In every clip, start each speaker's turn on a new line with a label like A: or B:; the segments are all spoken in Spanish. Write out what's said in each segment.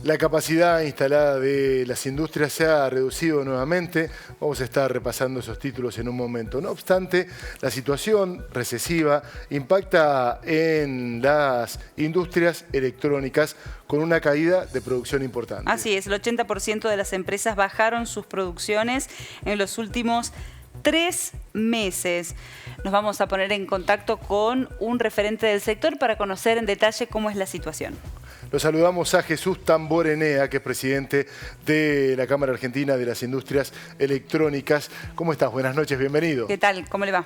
A: La capacidad instalada de las industrias se ha reducido nuevamente. Vamos a estar repasando esos títulos en un momento. No obstante, la situación recesiva impacta en las industrias electrónicas con una caída de producción importante.
B: Así es, el 80% de las empresas bajaron sus producciones en los últimos 3 meses. Nos vamos a poner en contacto con un referente del sector para conocer en detalle cómo es la situación.
A: Lo saludamos a Jesús Tamborenea, que es presidente de la Cámara Argentina de las Industrias Electrónicas. ¿Cómo estás? Buenas noches, bienvenido.
B: ¿Qué tal? ¿Cómo le va?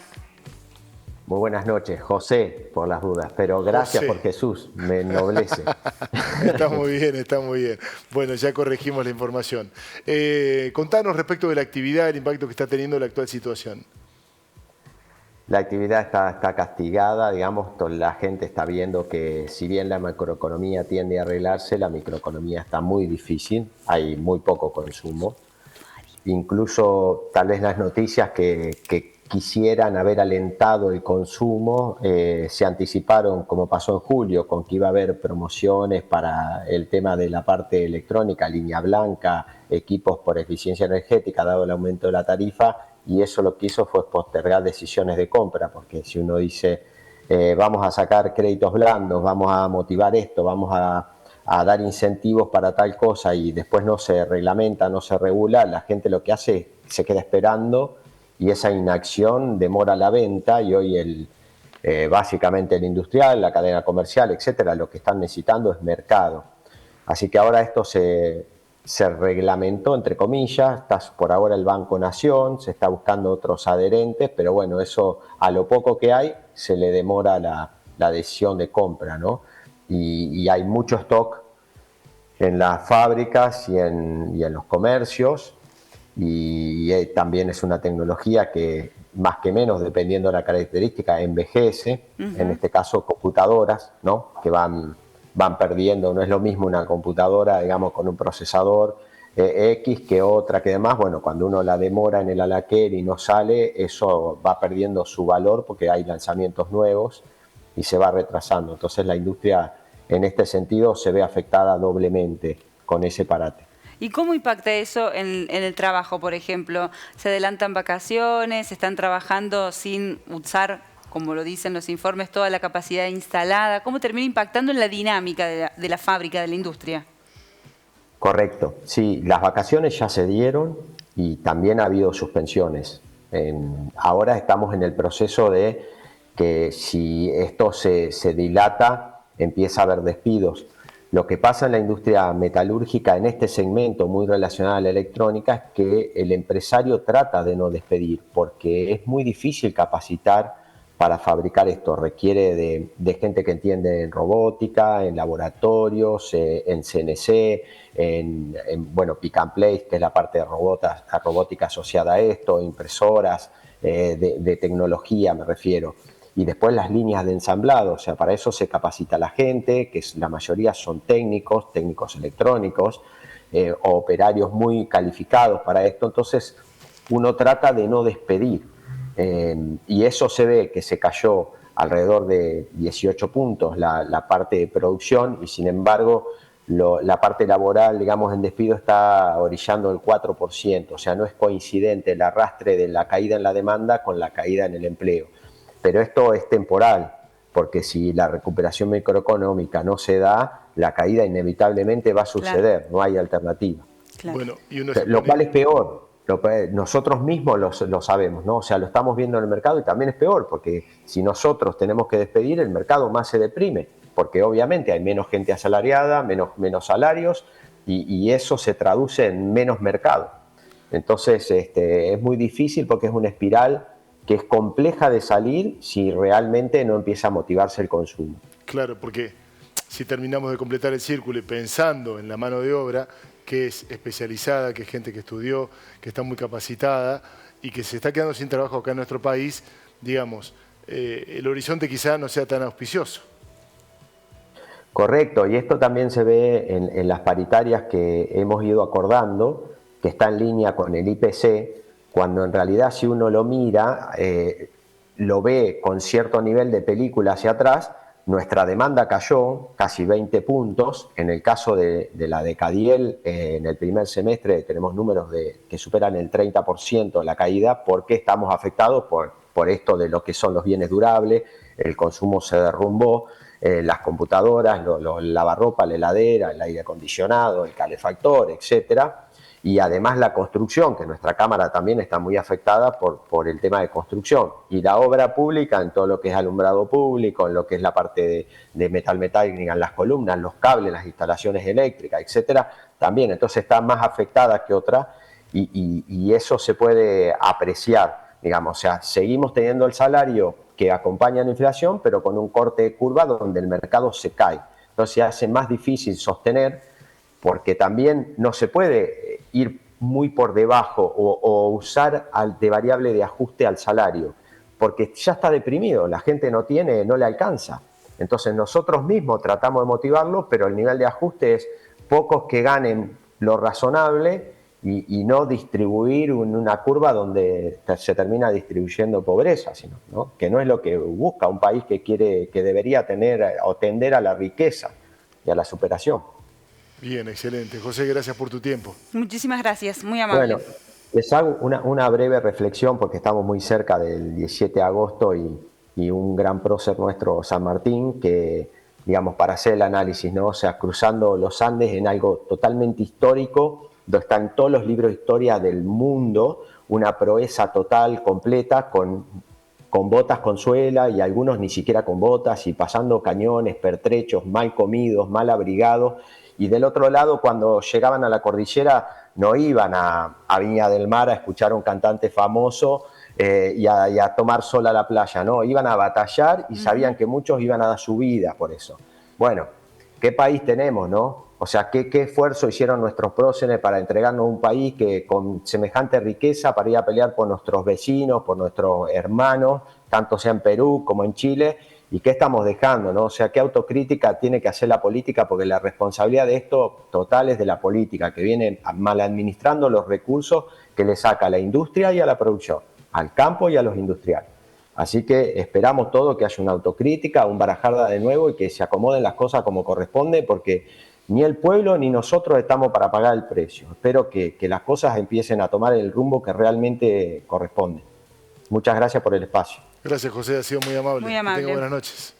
C: Muy buenas noches, José, por las dudas, pero gracias por Jesús, me ennoblece.
A: Está muy bien, está muy bien. Bueno, ya corregimos la información. Contanos respecto de la actividad, el impacto que está teniendo la actual situación.
C: La actividad está castigada, digamos, la gente está viendo que si bien la macroeconomía tiende a arreglarse, la microeconomía está muy difícil, hay muy poco consumo. Incluso tal vez las noticias que quisieran haber alentado el consumo se anticiparon, como pasó en julio, con que iba a haber promociones para el tema de la parte electrónica, línea blanca, equipos por eficiencia energética, dado el aumento de la tarifa, y eso lo que hizo fue postergar decisiones de compra, porque si uno dice vamos a sacar créditos blandos, vamos a motivar esto, vamos a dar incentivos para tal cosa y después no se reglamenta, no se regula, la gente lo que hace se queda esperando y esa inacción demora la venta y hoy básicamente el industrial, la cadena comercial, etcétera, lo que están necesitando es mercado. Así que ahora esto se reglamentó, entre comillas, está por ahora el Banco Nación, se está buscando otros adherentes, pero bueno, eso a lo poco que hay se le demora la decisión de compra, ¿no? Y hay mucho stock en las fábricas y en los comercios y también es una tecnología que más que menos, dependiendo de la característica, envejece, en este caso computadoras, ¿no? Que van perdiendo, no es lo mismo una computadora, digamos, con un procesador X que otra que demás, bueno, cuando uno la demora en el alaquer y no sale, eso va perdiendo su valor porque hay lanzamientos nuevos y se va retrasando. Entonces la industria en este sentido se ve afectada doblemente con ese parate.
B: ¿Y cómo impacta eso en el trabajo, por ejemplo? ¿Se adelantan vacaciones? ¿Están trabajando sin usar, como lo dicen los informes, toda la capacidad instalada? ¿Cómo termina impactando en la dinámica de la fábrica, de la industria?
C: Correcto, sí, las vacaciones ya se dieron y también ha habido suspensiones. Ahora estamos en el proceso de que si esto se dilata, empieza a haber despidos. Lo que pasa en la industria metalúrgica, en este segmento muy relacionado a la electrónica, es que el empresario trata de no despedir, porque es muy difícil capacitar para fabricar esto. Requiere de gente que entiende en robótica, en laboratorios, en CNC, bueno, pick and place, que es la parte de robótica asociada a esto, impresoras, de tecnología me refiero. Y después las líneas de ensamblado, o sea, para eso se capacita a la gente, que la mayoría son técnicos electrónicos, o operarios muy calificados para esto, entonces uno trata de no despedir. Y eso se ve que se cayó alrededor de 18 puntos la parte de producción y sin embargo la parte laboral, digamos, en despido está orillando el 4%, o sea, no es coincidente el arrastre de la caída en la demanda con la caída en el empleo. Pero esto es temporal, porque si la recuperación microeconómica no se da, la caída inevitablemente va a suceder, no hay alternativa.
B: Claro.
A: Bueno,
C: lo cual es peor, nosotros mismos lo sabemos, ¿no? O sea, lo estamos viendo en el mercado y también es peor, porque si nosotros tenemos que despedir, el mercado más se deprime, porque obviamente hay menos gente asalariada, menos salarios, y eso se traduce en menos mercado. Entonces, es muy difícil porque es una espiral que es compleja de salir si realmente no empieza a motivarse el consumo.
A: Claro, porque si terminamos de completar el círculo y pensando en la mano de obra, que es especializada, que es gente que estudió, que está muy capacitada y que se está quedando sin trabajo acá en nuestro país, digamos, el horizonte quizá no sea tan auspicioso.
C: Correcto, y esto también se ve en las paritarias que hemos ido acordando, que está en línea con el IPC, cuando en realidad si uno lo mira, lo ve con cierto nivel de película hacia atrás, nuestra demanda cayó casi 20 puntos. En el caso de la de Cadiel, en el primer semestre tenemos números que superan el 30% la caída, porque estamos afectados por esto de lo que son los bienes durables. El consumo se derrumbó, las computadoras, el lavarropa, la heladera, el aire acondicionado, el calefactor, etcétera. Y además la construcción, que nuestra Cámara también está muy afectada por el tema de construcción. Y la obra pública, en todo lo que es alumbrado público, en lo que es la parte de metal-metálica, en las columnas, los cables, las instalaciones eléctricas, etcétera, también. Entonces está más afectada que otra, y eso se puede apreciar, digamos. O sea, seguimos teniendo el salario que acompaña la inflación, pero con un corte de curva donde el mercado se cae. Entonces se hace más difícil sostener, porque también no se puede ir muy por debajo o usar de variable de ajuste al salario, porque ya está deprimido, la gente no le alcanza. Entonces nosotros mismos tratamos de motivarlo, pero el nivel de ajuste es pocos que ganen lo razonable y no distribuir una curva donde se termina distribuyendo pobreza, sino, ¿no? Que no es lo que busca un país que debería tener o tender a la riqueza y a la superación.
A: Bien, excelente. José, gracias por tu tiempo.
B: Muchísimas gracias, muy amable.
C: Bueno, les hago una breve reflexión, porque estamos muy cerca del 17 de agosto y un gran prócer nuestro, San Martín, que, digamos, para hacer el análisis, ¿no? O sea, cruzando los Andes en algo totalmente histórico, donde están todos los libros de historia del mundo, una proeza total, completa, con botas con suela y algunos ni siquiera con botas, y pasando cañones, pertrechos, mal comidos, mal abrigados. Y del otro lado, cuando llegaban a la cordillera, no iban a Viña del Mar a escuchar a un cantante famoso y a tomar sol a la playa, no, iban a batallar y sabían que muchos iban a dar su vida por eso. Bueno, ¿qué país tenemos, no? O sea, ¿qué esfuerzo hicieron nuestros próceres para entregarnos un país que con semejante riqueza para ir a pelear por nuestros vecinos, por nuestros hermanos, tanto sea en Perú como en Chile? ¿Y qué estamos dejando, no? O sea, ¿qué autocrítica tiene que hacer la política? Porque la responsabilidad de esto total es de la política, que viene mal administrando los recursos que le saca a la industria y a la producción, al campo y a los industriales. Así que esperamos todo que haya una autocrítica, un barajarda de nuevo, y que se acomoden las cosas como corresponde, porque ni el pueblo ni nosotros estamos para pagar el precio. Espero que las cosas empiecen a tomar el rumbo que realmente corresponde. Muchas gracias por el espacio.
A: Gracias, José, ha sido muy amable.
B: Muy amable.
A: Que tenga buenas noches.